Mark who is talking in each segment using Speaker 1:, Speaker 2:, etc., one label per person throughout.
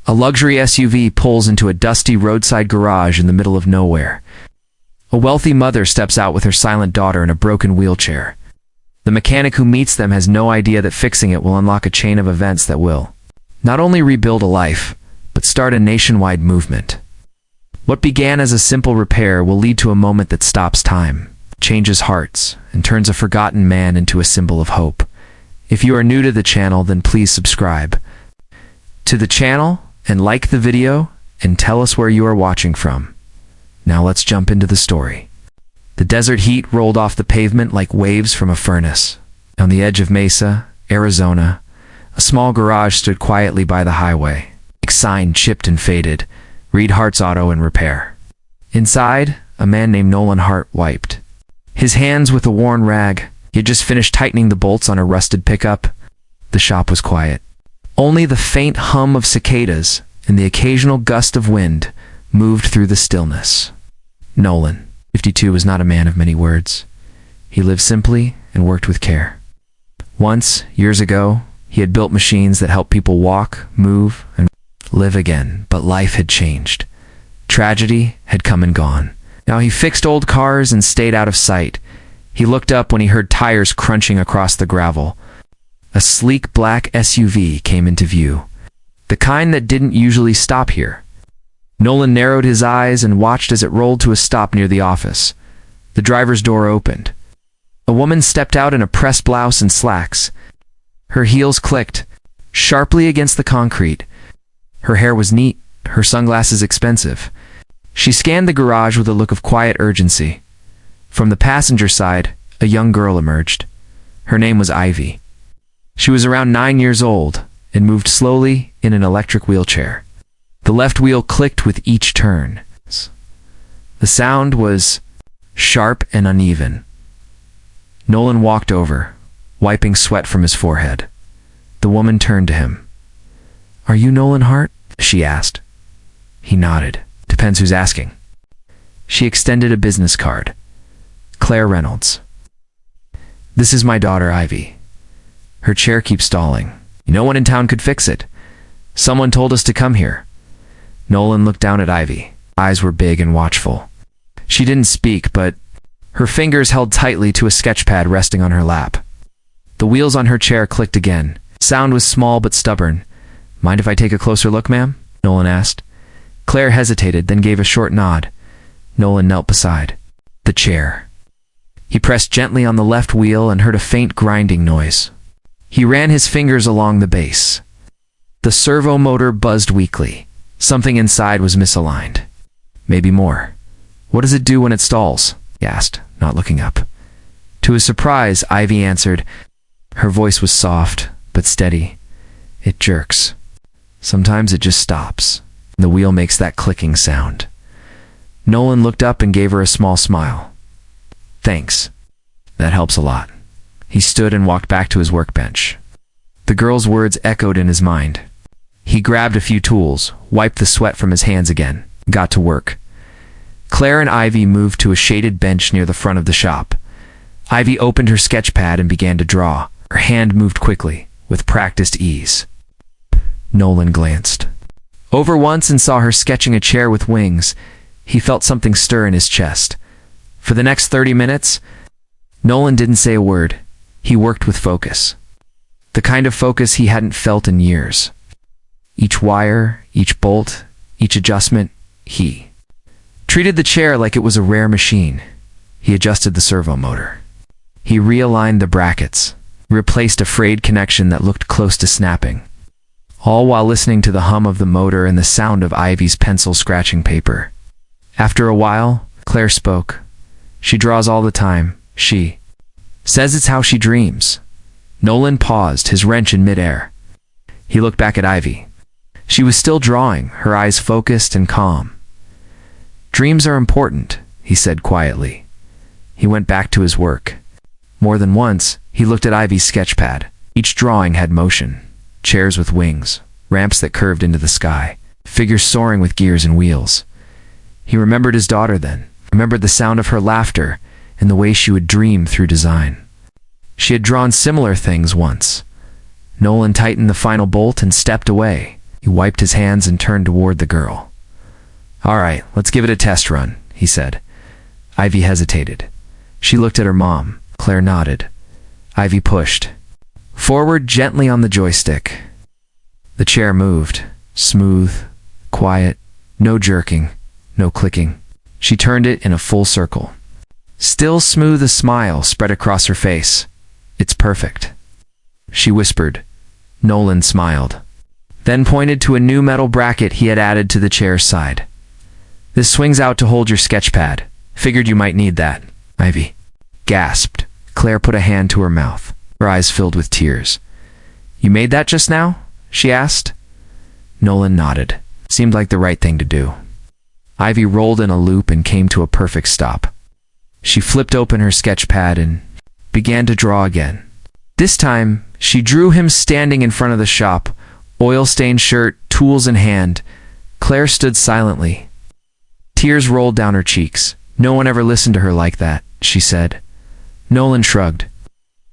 Speaker 1: A luxury SUV pulls into a dusty roadside garage in the middle of nowhere. A wealthy mother steps out with her silent daughter in a broken wheelchair. The mechanic who meets them has no idea that fixing it will unlock a chain of events that will not only rebuild a life, but start a nationwide movement. What began as a simple repair will lead to a moment that stops time, changes hearts, and turns a forgotten man into a symbol of hope. If you are new to the channel, then please subscribe to the channel and like the video and tell us where you are watching from. Now let's jump into the story. The desert heat rolled off the pavement like waves from a furnace. On the edge of Mesa, Arizona, a small garage stood quietly by the highway. A sign chipped and faded, "Reed Hart's Auto and Repair." Inside, a man named Nolan Hart wiped his hands with a worn rag. He had just finished tightening the bolts on a rusted pickup. The shop was quiet. Only the faint hum of cicadas and the occasional gust of wind moved through the stillness. Nolan, 52, was not a man of many words. He lived simply and worked with care. Once, years ago, he had built machines that helped people walk, move, and live again, but life had changed. Tragedy had come and gone. Now he fixed old cars and stayed out of sight. He looked up when he heard tires crunching across the gravel. A sleek black SUV came into view, the kind that didn't usually stop here. Nolan narrowed his eyes and watched as it rolled to a stop near the office. The driver's door opened. A woman stepped out in a pressed blouse and slacks. Her heels clicked sharply against the concrete. Her hair was neat, her sunglasses expensive. She scanned the garage with a look of quiet urgency. From the passenger side, a young girl emerged. Her name was Ivy. She was around 9 years old and moved slowly in an electric wheelchair. The left wheel clicked with each turn. The sound was sharp and uneven. Nolan walked over, wiping sweat from his forehead. The woman turned to him. "Are you Nolan Hart?" she asked. He nodded. "Depends who's asking." She extended a business card. "Claire Reynolds. This is my daughter, Ivy. Her chair keeps stalling. No one in town could fix it. Someone told us to come here." Nolan looked down at Ivy. Eyes were big and watchful. She didn't speak, but her fingers held tightly to a sketch pad resting on her lap. The wheels on her chair clicked again. Sound was small but stubborn. "Mind if I take a closer look, ma'am?" Nolan asked. Claire hesitated, then gave a short nod. Nolan knelt beside the chair. He pressed gently on the left wheel and heard a faint grinding noise. He ran his fingers along the base. The servo motor buzzed weakly. Something inside was misaligned. Maybe more. "What does it do when it stalls?" he asked, not looking up. To his surprise, Ivy answered. Her voice was soft, but steady. "It jerks. Sometimes it just stops. The wheel makes that clicking sound." Nolan looked up and gave her a small smile. "Thanks. That helps a lot." He stood and walked back to his workbench. The girl's words echoed in his mind. He grabbed a few tools, wiped the sweat from his hands again, and got to work. Claire and Ivy moved to a shaded bench near the front of the shop. Ivy opened her sketch pad and began to draw. Her hand moved quickly, with practiced ease. Nolan glanced over once and saw her sketching a chair with wings. He felt something stir in his chest. For the next 30 minutes, Nolan didn't say a word. He worked with focus. The kind of focus he hadn't felt in years. Each wire, each bolt, each adjustment, he treated the chair like it was a rare machine. He adjusted the servo motor. He realigned the brackets, replaced a frayed connection that looked close to snapping, all while listening to the hum of the motor and the sound of Ivy's pencil scratching paper. After a while, Claire spoke. "She draws all the time. She says it's how she dreams." Nolan paused, his wrench in midair. He looked back at Ivy. She was still drawing, her eyes focused and calm. "Dreams are important," he said quietly. He went back to his work. More than once, he looked at Ivy's sketch pad. Each drawing had motion. Chairs with wings, ramps that curved into the sky, figures soaring with gears and wheels. He remembered his daughter then, remembered the sound of her laughter and the way she would dream through design. She had drawn similar things once. Nolan tightened the final bolt and stepped away. He wiped his hands and turned toward the girl. "All right, let's give it a test run," he said. Ivy hesitated. She looked at her mom. Claire nodded. Ivy pushed forward gently on the joystick. The chair moved, smooth, quiet, no jerking, no clicking. She turned it in a full circle. Still smooth, a smile spread across her face. "It's perfect," she whispered. Nolan smiled, then pointed to a new metal bracket he had added to the chair's side. "This swings out to hold your sketch pad. Figured you might need that." Ivy gasped. Claire put a hand to her mouth, her eyes filled with tears. "You made that just now?" she asked. Nolan nodded. Seemed like the right thing to do. Ivy rolled in a loop and came to a perfect stop. She flipped open her sketch pad and began to draw again. This time, she drew him standing in front of the shop, oil-stained shirt, tools in hand. Claire stood silently. Tears rolled down her cheeks. "No one ever listened to her like that," she said. Nolan shrugged.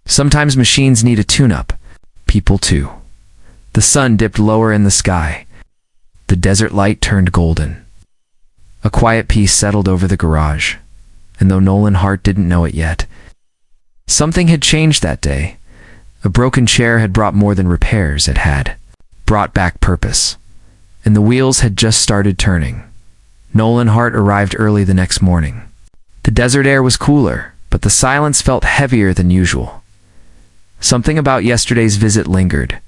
Speaker 1: "Sometimes machines need a tune-up. People too." The sun dipped lower in the sky. The desert light turned golden. A quiet peace settled over the garage, and though Nolan Hart didn't know it yet, something had changed that day. A broken chair had brought more than repairs. It had brought back purpose, and the wheels had just started turning. Nolan Hart arrived early the next morning. The desert air was cooler, but the silence felt heavier than usual. Something about yesterday's visit lingered.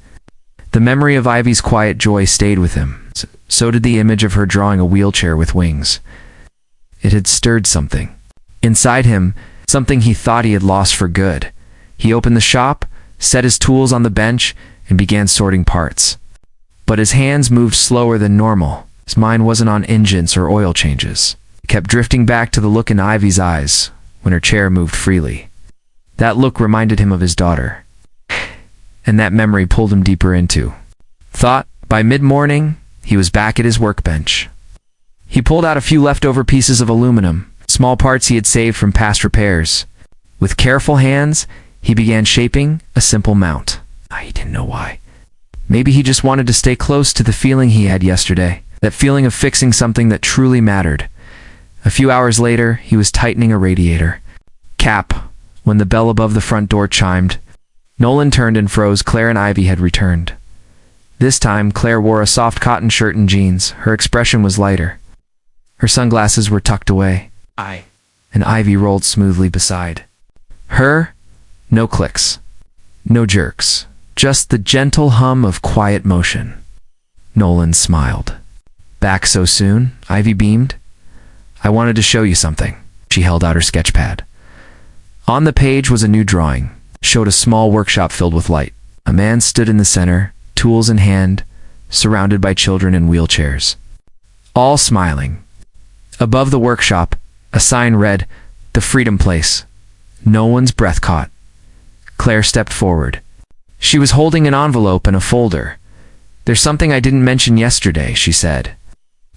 Speaker 1: The memory of Ivy's quiet joy stayed with him. So did the image of her drawing a wheelchair with wings. It had stirred something inside him, something he thought he had lost for good. He opened the shop, set his tools on the bench, and began sorting parts. But his hands moved slower than normal. His mind wasn't on engines or oil changes. It kept drifting back to the look in Ivy's eyes when her chair moved freely. That look reminded him of his daughter, and that memory pulled him deeper into thought. By mid-morning, he was back at his workbench. He pulled out a few leftover pieces of aluminum, small parts he had saved from past repairs. With careful hands, he began shaping a simple mount. He didn't know why. Maybe he just wanted to stay close to the feeling he had yesterday, that feeling of fixing something that truly mattered. A few hours later, he was tightening a radiator cap when the bell above the front door chimed. Nolan turned and froze. Claire and Ivy had returned. This time, Claire wore a soft cotton shirt and jeans. Her expression was lighter. Her sunglasses were tucked away. And Ivy rolled smoothly beside her. No clicks, no jerks, just the gentle hum of quiet motion. Nolan smiled. "Back so soon?" Ivy beamed. "I wanted to show you something." She held out her sketch pad. On the page was a new drawing. Showed a small workshop filled with light. A man stood in the center, tools in hand, surrounded by children in wheelchairs, all smiling. Above the workshop, a sign read, "The Freedom Place." No one's breath caught. Claire stepped forward. She was holding an envelope and a folder. "There's something I didn't mention yesterday," she said.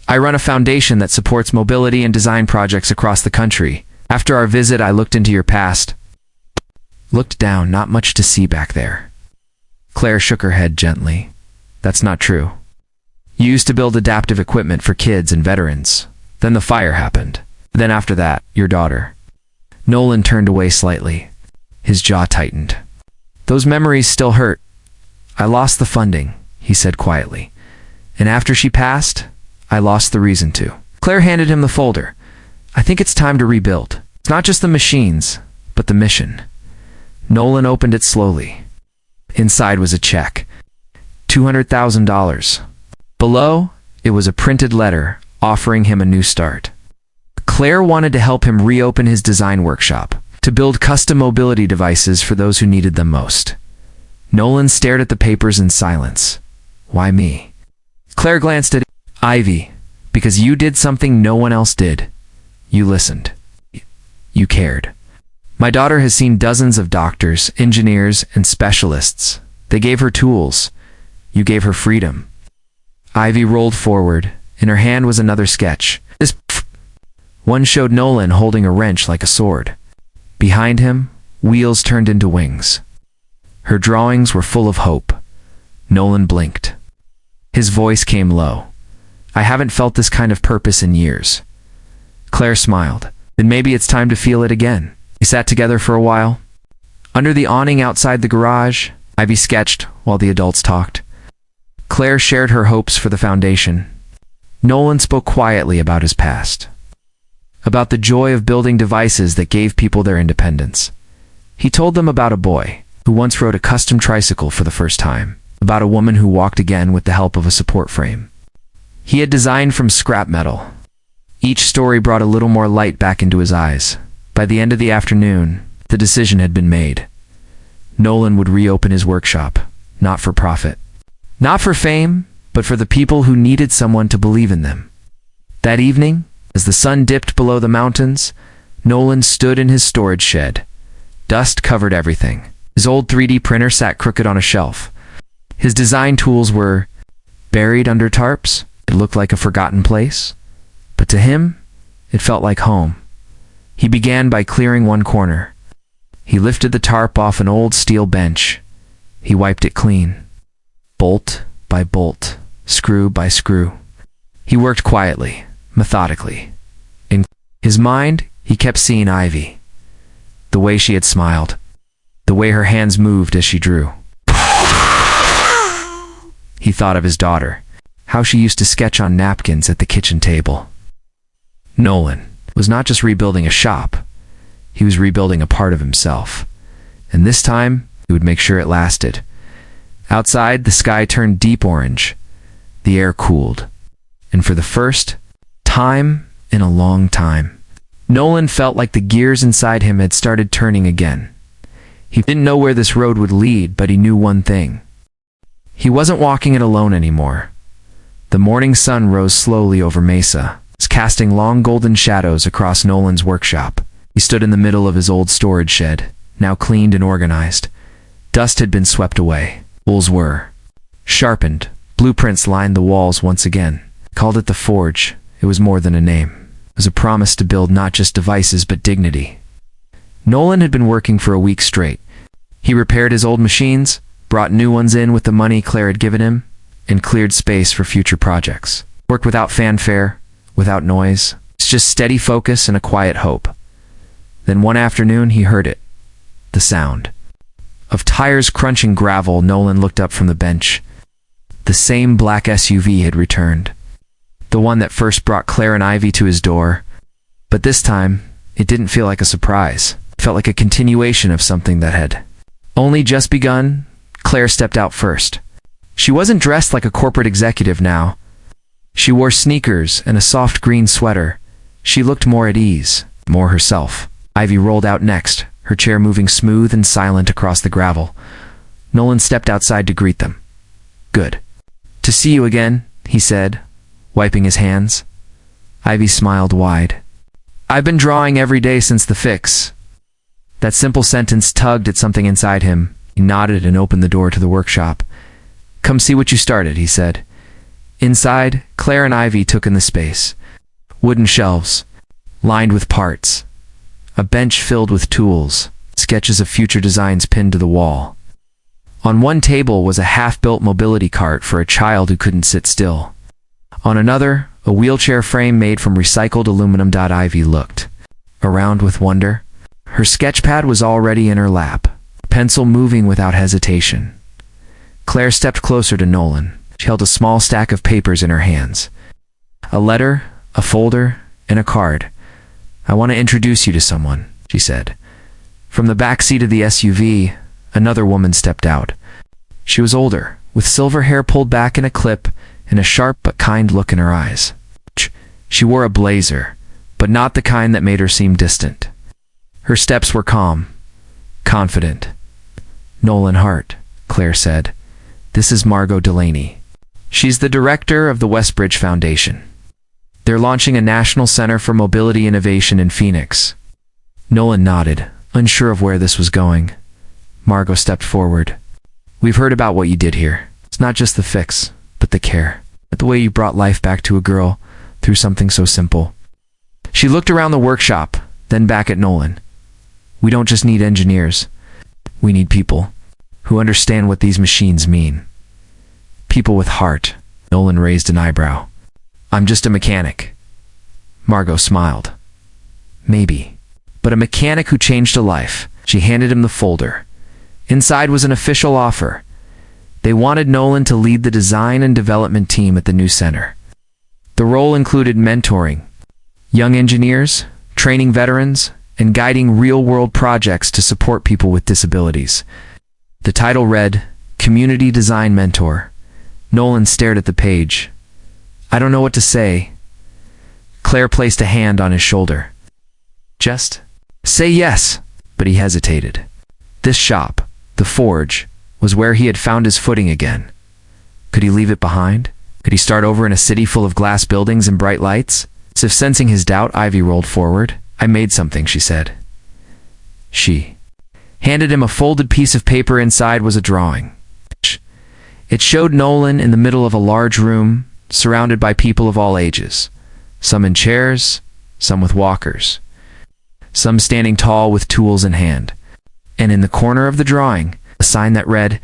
Speaker 1: "I run a foundation that supports mobility and design projects across the country. After our visit, I looked into your past." Looked down, not much to see back there. Claire shook her head gently. "That's not true. You used to build adaptive equipment for kids and veterans. Then the fire happened. Then after that, your daughter." Nolan turned away slightly. His jaw tightened. "Those memories still hurt. I lost the funding," he said quietly. "And after she passed, I lost the reason to." Claire handed him the folder. "I think it's time to rebuild. It's not just the machines, but the mission." Nolan opened it slowly. Inside was a check. $200,000. Below, it was a printed letter offering him a new start. Claire wanted to help him reopen his design workshop, to build custom mobility devices for those who needed them most. Nolan stared at the papers in silence. "Why me?" Claire glanced at Ivy. "Because you did something no one else did. You listened. You cared. My daughter has seen dozens of doctors, engineers, and specialists. They gave her tools. You gave her freedom." Ivy rolled forward. In her hand was another sketch. This one showed Nolan holding a wrench like a sword. Behind him, wheels turned into wings. Her drawings were full of hope. Nolan blinked. His voice came low. "I haven't felt this kind of purpose in years." Claire smiled. "Then maybe it's time to feel it again." They sat together for a while. Under the awning outside the garage, Ivy sketched while the adults talked. Claire shared her hopes for the foundation. Nolan spoke quietly about his past, about the joy of building devices that gave people their independence. He told them about a boy who once rode a custom tricycle for the first time, about a woman who walked again with the help of a support frame he had designed from scrap metal. Each story brought a little more light back into his eyes. By the end of the afternoon, the decision had been made. Nolan would reopen his workshop, not for profit, not for fame, but for the people who needed someone to believe in them. That evening, as the sun dipped below the mountains, Nolan stood in his storage shed. Dust covered everything. His old 3D printer sat crooked on a shelf. His design tools were buried under tarps. It looked like a forgotten place, but to him, it felt like home. He began by clearing one corner. He lifted the tarp off an old steel bench. He wiped it clean, bolt by bolt, screw by screw. He worked quietly, methodically. In his mind, he kept seeing Ivy, the way she had smiled, the way her hands moved as she drew. He thought of his daughter, how she used to sketch on napkins at the kitchen table. Nolan was not just rebuilding a shop, he was rebuilding a part of himself. And this time, he would make sure it lasted. Outside, the sky turned deep orange. The air cooled. And for the first time in a long time, Nolan felt like the gears inside him had started turning again. He didn't know where this road would lead, but he knew one thing. He wasn't walking it alone anymore. The morning sun rose slowly over Mesa, casting long golden shadows across Nolan's workshop. He stood in the middle of his old storage shed, now cleaned and organized. Dust had been swept away. Tools were sharpened. Blueprints lined the walls once again. Called it the Forge. It was more than a name. It was a promise to build not just devices but dignity. Nolan had been working for a week straight. He repaired his old machines, brought new ones in with the money Claire had given him, and cleared space for future projects. Worked without fanfare, without noise. It's just steady focus and a quiet hope. Then one afternoon he heard it. The sound of tires crunching gravel. Nolan looked up from the bench. The same black SUV had returned. The one that first brought Claire and Ivy to his door. But this time, it didn't feel like a surprise. It felt like a continuation of something that had only just begun. Claire stepped out first. She wasn't dressed like a corporate executive now. She wore sneakers and a soft green sweater. She looked more at ease, more herself. Ivy rolled out next, her chair moving smooth and silent across the gravel. Nolan stepped outside to greet them. "Good to see you again," he said, wiping his hands. Ivy smiled wide. "I've been drawing every day since the fix." That simple sentence tugged at something inside him. He nodded and opened the door to the workshop. "Come see what you started," he said. Inside, Claire and Ivy took in the space. Wooden shelves, lined with parts. A bench filled with tools, sketches of future designs pinned to the wall. On one table was a half-built mobility cart for a child who couldn't sit still. On another, a wheelchair frame made from recycled aluminum. Ivy looked around with wonder. Her sketchpad was already in her lap, pencil moving without hesitation. Claire stepped closer to Nolan. She held a small stack of papers in her hands. A letter, a folder, and a card. "I want to introduce you to someone," she said. From the back seat of the SUV, another woman stepped out. She was older, with silver hair pulled back in a clip and a sharp but kind look in her eyes. She wore a blazer, but not the kind that made her seem distant. Her steps were calm, confident. "Nolan Hart," Claire said. "This is Margot Delaney. She's the director of the Westbridge Foundation. They're launching a national center for mobility innovation in Phoenix." Nolan nodded, unsure of where this was going. Margot stepped forward. "We've heard about what you did here. It's not just the fix, but the care. The way you brought life back to a girl through something so simple." She looked around the workshop, then back at Nolan. "We don't just need engineers. We need people who understand what these machines mean. People with heart, Nolan raised an eyebrow. I'm just a mechanic. Margot smiled. Maybe. But a mechanic who changed a life. She handed him the folder. Inside was an official offer. They wanted Nolan to lead the design and development team at the new center. The role included mentoring young engineers, training veterans, and guiding real-world projects to support people with disabilities. The title read, Community Design Mentor. Nolan stared at the page. I don't know what to say. Claire placed a hand on his shoulder. Just say yes. But he hesitated. This shop, the forge, was where he had found his footing again. Could he leave it behind? Could he start over in a city full of glass buildings and bright lights? As if sensing his doubt, Ivy rolled forward. I made something, she said. She handed him a folded piece of paper. Inside was a drawing. It showed Nolan in the middle of a large room, surrounded by people of all ages. Some in chairs, some with walkers. Some standing tall with tools in hand. And in the corner of the drawing, a sign that read,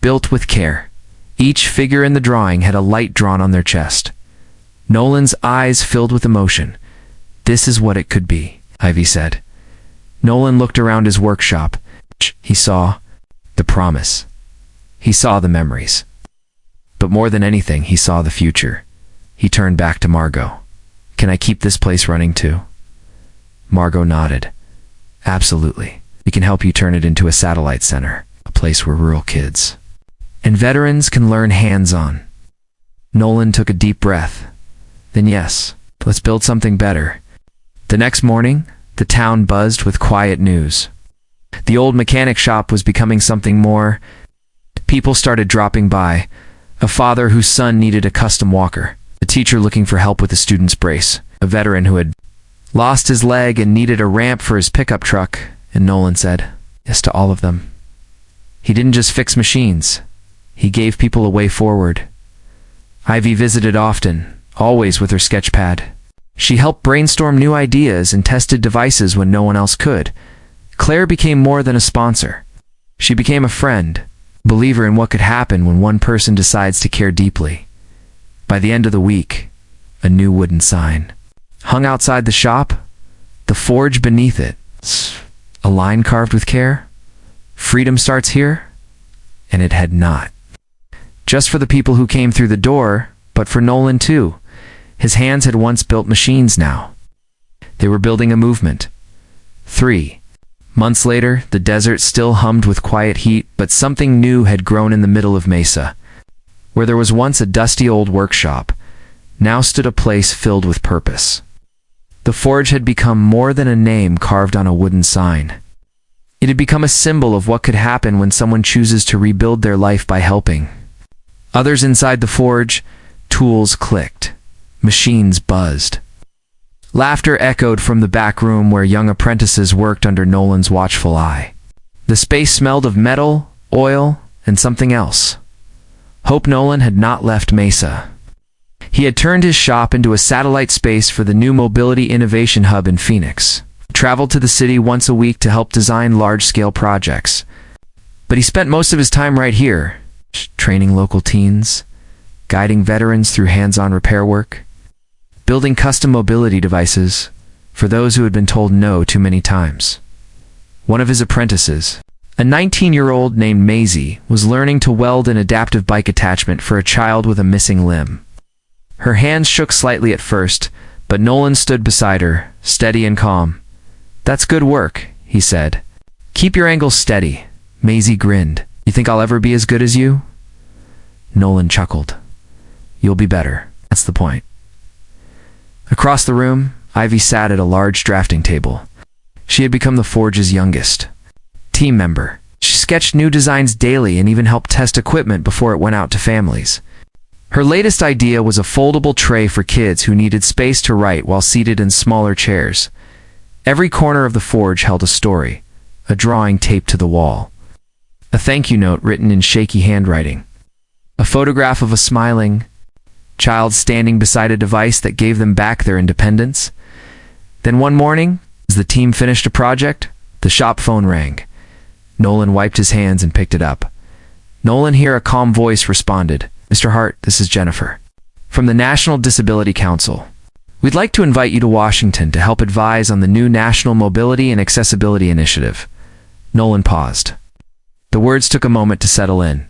Speaker 1: Built with Care. Each figure in the drawing had a light drawn on their chest. Nolan's eyes filled with emotion. This is what it could be, Ivy said. Nolan looked around his workshop. He saw the promise. He saw the memories. But more than anything, he saw the future. He turned back to Margot. Can I keep this place running too? Margot nodded. Absolutely. We can help you turn it into a satellite center, a place where rural kids and veterans can learn hands-on. Nolan took a deep breath. Then yes, let's build something better. The next morning, the town buzzed with quiet news. The old mechanic shop was becoming something more. People started dropping by. A father whose son needed a custom walker. A teacher looking for help with a student's brace. A veteran who had lost his leg and needed a ramp for his pickup truck, and Nolan said yes to all of them. He didn't just fix machines. He gave people a way forward. Ivy visited often, always with her sketch pad. She helped brainstorm new ideas and tested devices when no one else could. Claire became more than a sponsor. She became a friend, a believer in what could happen when one person decides to care deeply. By the end of the week, a new wooden sign hung outside the shop, the forge beneath it. A line carved with care. Freedom starts here. And it had not. Just for the people who came through the door, but for Nolan too. His hands had once built machines now. They were building a movement. 3 months later, the desert still hummed with quiet heat, but something new had grown in the middle of Mesa. Where there was once a dusty old workshop, now stood a place filled with purpose. The forge had become more than a name carved on a wooden sign. It had become a symbol of what could happen when someone chooses to rebuild their life by helping. Others inside the forge, tools clicked. Machines buzzed. Laughter echoed from the back room where young apprentices worked under Nolan's watchful eye. The space smelled of metal, oil, and something else. Hope Nolan had not left Mesa. He had turned his shop into a satellite space for the new mobility innovation hub in Phoenix. He traveled to the city once a week to help design large-scale projects. But he spent most of his time right here, training local teens, guiding veterans through hands-on repair work, building custom mobility devices for those who had been told no too many times. One of his apprentices, a 19-year-old named Maisie, was learning to weld an adaptive bike attachment for a child with a missing limb. Her hands shook slightly at first, but Nolan stood beside her, steady and calm. That's good work, he said. Keep your angles steady. Maisie grinned. You think I'll ever be as good as you? Nolan chuckled. You'll be better. That's the point. Across the room, Ivy sat at a large drafting table. She had become the forge's youngest team member. She sketched new designs daily and even helped test equipment before it went out to families. Her latest idea was a foldable tray for kids who needed space to write while seated in smaller chairs. Every corner of the forge held a story, a drawing taped to the wall, a thank you note written in shaky handwriting, a photograph of a smiling child standing beside a device that gave them back their independence. Then one morning, as the team finished a project, the shop phone rang. Nolan wiped his hands and picked it up. Nolan, hear a calm voice responded. Mr. Hart, this is Jennifer. From the National Disability Council. We'd like to invite you to Washington to help advise on the new National Mobility and Accessibility Initiative. Nolan paused. The words took a moment to settle in.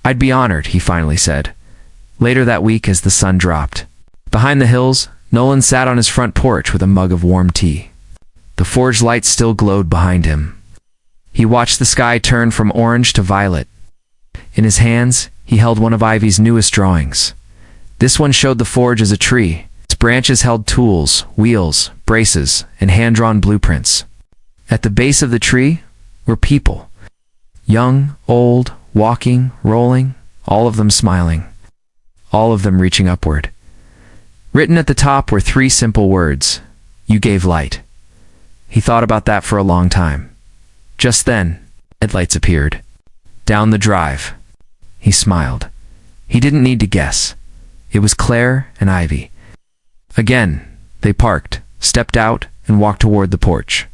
Speaker 1: I'd be honored, he finally said. Later that week, as the sun dropped. Behind the hills, Nolan sat on his front porch with a mug of warm tea. The forge lights still glowed behind him. He watched the sky turn from orange to violet. In his hands, he held one of Ivy's newest drawings. This one showed the forge as a tree. Its branches held tools, wheels, braces, and hand-drawn blueprints. At the base of the tree were people. Young, old, walking, rolling, all of them smiling. All of them reaching upward. Written at the top were 3 simple words. You gave light. He thought about that for a long time. Just then, headlights appeared. Down the drive. He smiled. He didn't need to guess. It was Claire and Ivy. Again, they parked, stepped out, and walked toward the porch.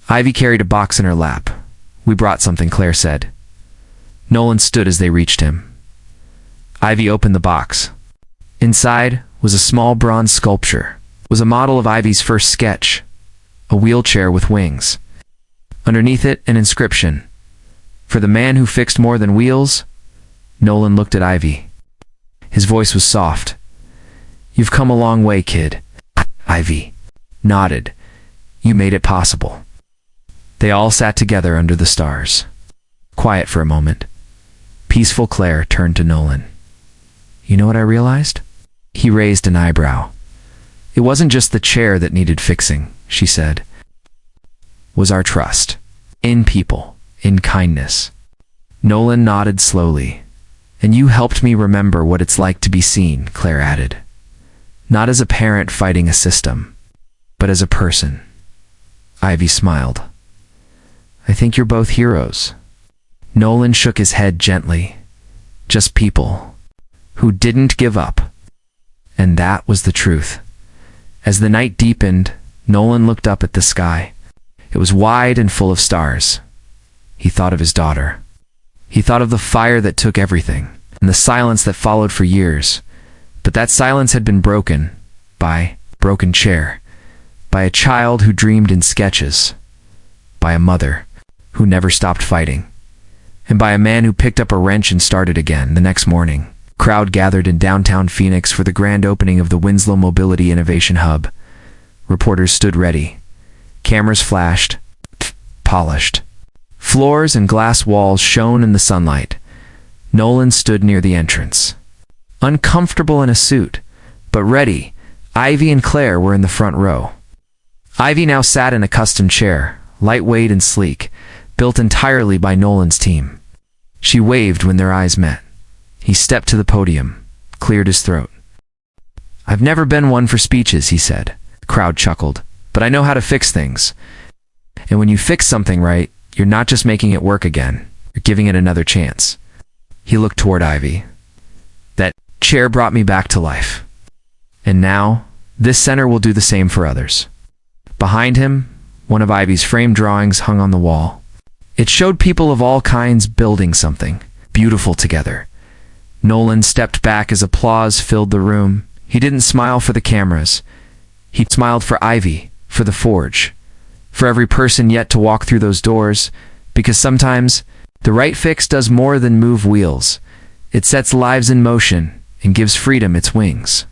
Speaker 1: Ivy carried a box in her lap. We brought something, Claire said. Nolan stood as they reached him. Ivy opened the box. Inside was a small bronze sculpture. It was a model of Ivy's first sketch, a wheelchair with wings. Underneath it, an inscription. For the man who fixed more than wheels. Nolan looked at Ivy. His voice was soft. You've come a long way, kid. Ivy nodded. You made it possible. They all sat together under the stars. Quiet for a moment. Peaceful Claire turned to Nolan. You know what I realized? He raised an eyebrow. It wasn't just the chair that needed fixing, she said. It was our trust. In people. In kindness. Nolan nodded slowly. And you helped me remember what it's like to be seen, Claire added. Not as a parent fighting a system, but as a person. Ivy smiled. I think you're both heroes. Nolan shook his head gently. Just people who didn't give up. And that was the truth. As the night deepened, Nolan looked up at the sky. It was wide and full of stars. He thought of his daughter. He thought of the fire that took everything, and the silence that followed for years. But that silence had been broken by a broken chair, by a child who dreamed in sketches, by a mother who never stopped fighting, and by a man who picked up a wrench and started again. The next morning, a crowd gathered in downtown Phoenix for the grand opening of the Winslow Mobility Innovation Hub. Reporters stood ready. Cameras flashed, polished. Floors and glass walls shone in the sunlight. Nolan stood near the entrance. Uncomfortable in a suit, but ready, Ivy and Claire were in the front row. Ivy now sat in a custom chair, lightweight and sleek, built entirely by Nolan's team. She waved when their eyes met. He stepped to the podium, cleared his throat. I've never been one for speeches, he said. The crowd chuckled. But I know how to fix things. And when you fix something right, you're not just making it work again. You're giving it another chance. He looked toward Ivy. That chair brought me back to life. And now, this center will do the same for others. Behind him, one of Ivy's framed drawings hung on the wall. It showed people of all kinds building something beautiful together. Nolan stepped back as applause filled the room. He didn't smile for the cameras. He smiled for Ivy, for the forge, for every person yet to walk through those doors, because sometimes the right fix does more than move wheels. It sets lives in motion and gives freedom its wings.